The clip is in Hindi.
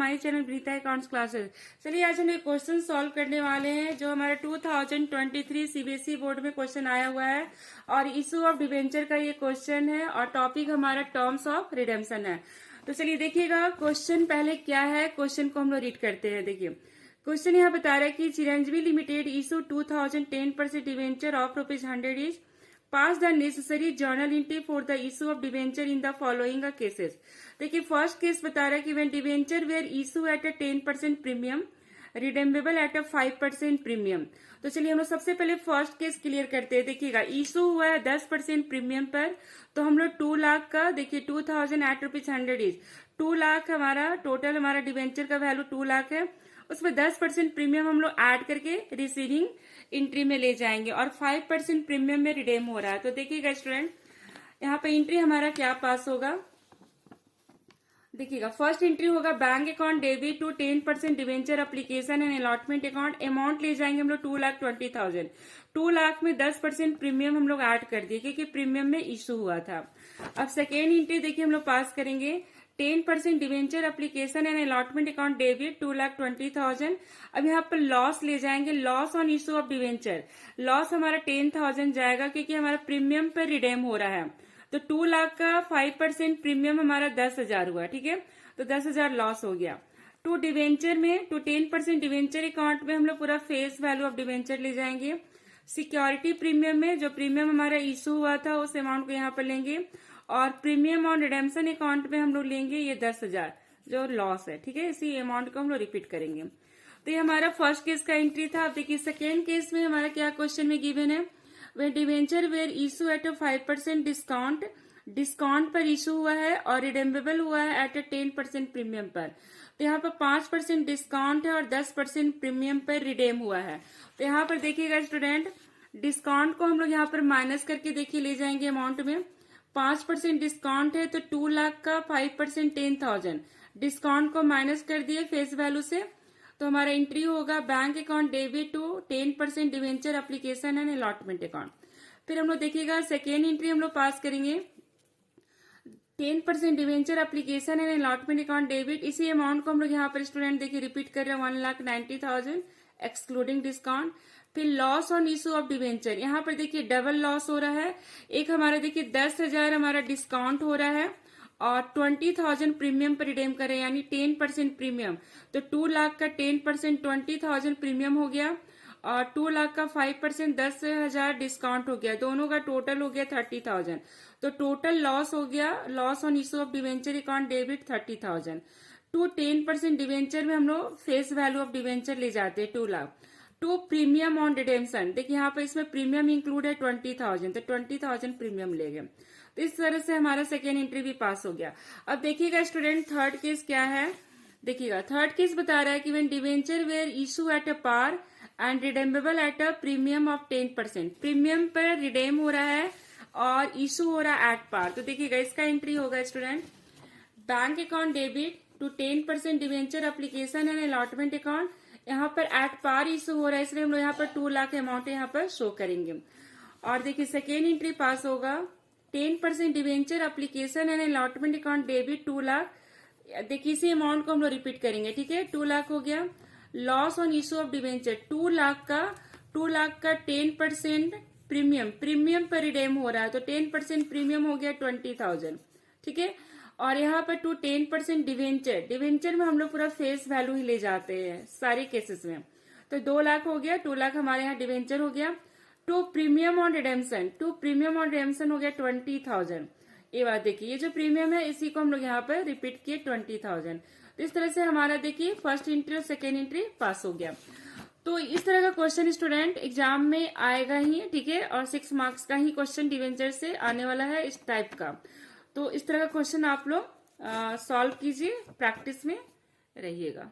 माय चैनल ब्रीता अकाउंट्स क्लासेस। चलिए आज हम एक क्वेश्चन सॉल्व करने वाले हैं जो हमारा 2023 सीबीएसई बोर्ड में क्वेश्चन आया हुआ है और इशू ऑफ डिवेंचर का ये क्वेश्चन है और टॉपिक हमारा टर्म्स ऑफ रिडेम्पशन है। तो चलिए देखिएगा क्वेश्चन पहले क्या है, क्वेश्चन को हम लोग रीड करते हैं। देखिए क्वेश्चन यहाँ बता रहा है कि Chiranjeevi limited issue 2010% debenture of ₹100 is pass the necessary journal entry for the issue of debenture in the following cases। देखिए फर्स्ट केस बता रहा है कि when debenture were issue at a 10% premium redeemable at a 5% premium। तो चलिए हम लोग सबसे पहले फर्स्ट केस क्लियर करते हैं। देखिएगा इशू हुआ है 10% प्रीमियम पर, तो हम लोग 2 लाख का देखिए 2000 एट ₹100 इज 2 लाख हमारा टोटल हमारा डिवेंचर का वैल्यू 2 लाख है। उसमें 10% प्रीमियम हम लोग ऐड करके रिसीविंग एंट्री में ले जाएंगे और 5% प्रीमियम में रिडेम हो रहा है। तो देखिएगा स्टूडेंट यहाँ पे एंट्री हमारा क्या पास होगा। देखिएगा फर्स्ट एंट्री होगा bank account debit to 10% debenture application and allotment account. Amount ले जाएंगे हम लोग 2,20,000। 2 लाख में 10% प्रीमियम हम लोग ऐड कर दिए क्योंकि प्रीमियम में इशू हुआ था। अब सेकेंड एंट्री देखिए हम लोग पास करेंगे 10% debenture application and allotment account debit 2,20,000। अब यहाँ पर लॉस ले जाएंगे, loss on issue of debenture. Loss हमारा 10,000 जाएगा क्योंकि हमारा प्रीमियम पर रिडेम हो रहा है। तो 2 लाख का 5% प्रीमियम हमारा 10,000 हुआ, ठीक है, तो 10,000 लॉस हो गया। टू डिवेंचर में टू 10% डिवेंचर अकाउंट में हम लोग पूरा फेस वैल्यू ऑफ डिवेंचर ले जाएंगे। सिक्योरिटी प्रीमियम में जो प्रीमियम हमारा इशू हुआ था उस अमाउंट को यहाँ पर लेंगे और प्रीमियम ऑन रिडेम्पशन अकाउंट में हम लोग लेंगे ये 10,000 जो लॉस है, ठीक है। इसी अमाउंट को हम लोग रिपीट करेंगे। तो ये हमारा फर्स्ट केस का एंट्री था। अब देखिए सेकेंड केस में हमारा क्या क्वेश्चन में गिवन है, वे debenture were issue at 5% discount, discount पर इशू हुआ है और रिडेम्बेबल हुआ है एट 10% प्रीमियम पर। तो यहाँ पर 5% डिस्काउंट है और 10% प्रीमियम पर रिडेम हुआ है। तो यहाँ पर देखिएगा स्टूडेंट डिस्काउंट को हम लोग यहाँ पर माइनस करके देखिए ले जाएंगे अमाउंट में। 5% डिस्काउंट है तो 2 लाख का 5% 10,000 डिस्काउंट को माइनस कर दिए फेस वैल्यू से। तो हमारा एंट्री होगा bank account debit to 10% debenture application and allotment account. फिर हम लोग देखिएगा सेकेंड एंट्री हम लोग पास करेंगे 10% debenture application and allotment account debit. इसी अमाउंट को हम लोग यहाँ पर स्टूडेंट देखिए रिपीट कर रहे हैं 1,90,000 एक्सक्लूडिंग डिस्काउंट। फिर loss on issue of debenture, यहाँ पर देखिए डबल लॉस हो रहा है। एक हमारा देखिए 10,000 हमारा डिस्काउंट हो रहा है और 20,000 प्रीमियम पर रिडेम करें यानी 10% प्रीमियम। तो 2 लाख का 10% 20,000 प्रीमियम हो गया और 2 लाख का 5% 10,000 डिस्काउंट हो गया। दोनों का टोटल हो गया 30,000। तो टोटल लॉस हो गया, loss on issue of debenture account debit 30,000। To 10% debenture में हम लोग फेस वैल्यू ऑफ डिवेंचर ले जाते हैं 2 lakh. To premium on redemption, देखिए यहाँ पर इसमें प्रीमियम इंक्लूड है 20,000, तो 20,000 प्रीमियम ले गए। तो इस तरह से हमारा सेकेंड एंट्री भी पास हो गया। अब देखिएगा स्टूडेंट थर्ड केस क्या है। देखिएगा थर्ड केस बता रहा है कि when debenture were issue at a par and redeemable at a premium of 10%, premium पर रिडेम हो रहा है और इशू हो रहा है एट पार। तो देखिएगा इसका एंट्री होगा student bank account debit to 10% debenture application and allotment account. यहाँ पर एट पार इशू हो रहा है इसलिए हम लोग यहाँ पर 2 लाख अमाउंट यहाँ पर शो करेंगे। और देखिए सेकेंड एंट्री पास होगा 10% debenture application and allotment account debit 2 lakh. देखिए इसी अमाउंट को हम लोग रिपीट करेंगे, ठीक है। 2 लाख हो गया। Loss on issue of debenture 2 lakh का 10% प्रीमियम, प्रीमियम पर रिडेम हो रहा है तो 10% प्रीमियम हो गया 20,000, ठीक है। और यहाँ पर टू 10% डिवेंचर, डिवेंचर में हम लोग पूरा फेस वैल्यू ही ले जाते हैं सारे केसेस में। तो 2 लाख हो गया, 2 लाख हमारे यहाँ डिवेंचर हो गया। To premium on redemption, to premium on redemption हो गया 20,000। ये बात देखिए ये जो प्रीमियम है इसी को हम लोग यहाँ पर रिपीट किए 20,000। तो इस तरह से हमारा देखिए फर्स्ट एंट्री और सेकेंड एंट्री पास हो गया। तो इस तरह का क्वेश्चन स्टूडेंट एग्जाम में आएगा ही, ठीक है, और 6 मार्क्स का ही क्वेश्चन डिवेंचर से आने वाला है इस टाइप का। तो इस तरह का क्वेश्चन आप लोग सॉल्व कीजिए, प्रैक्टिस में रहिएगा।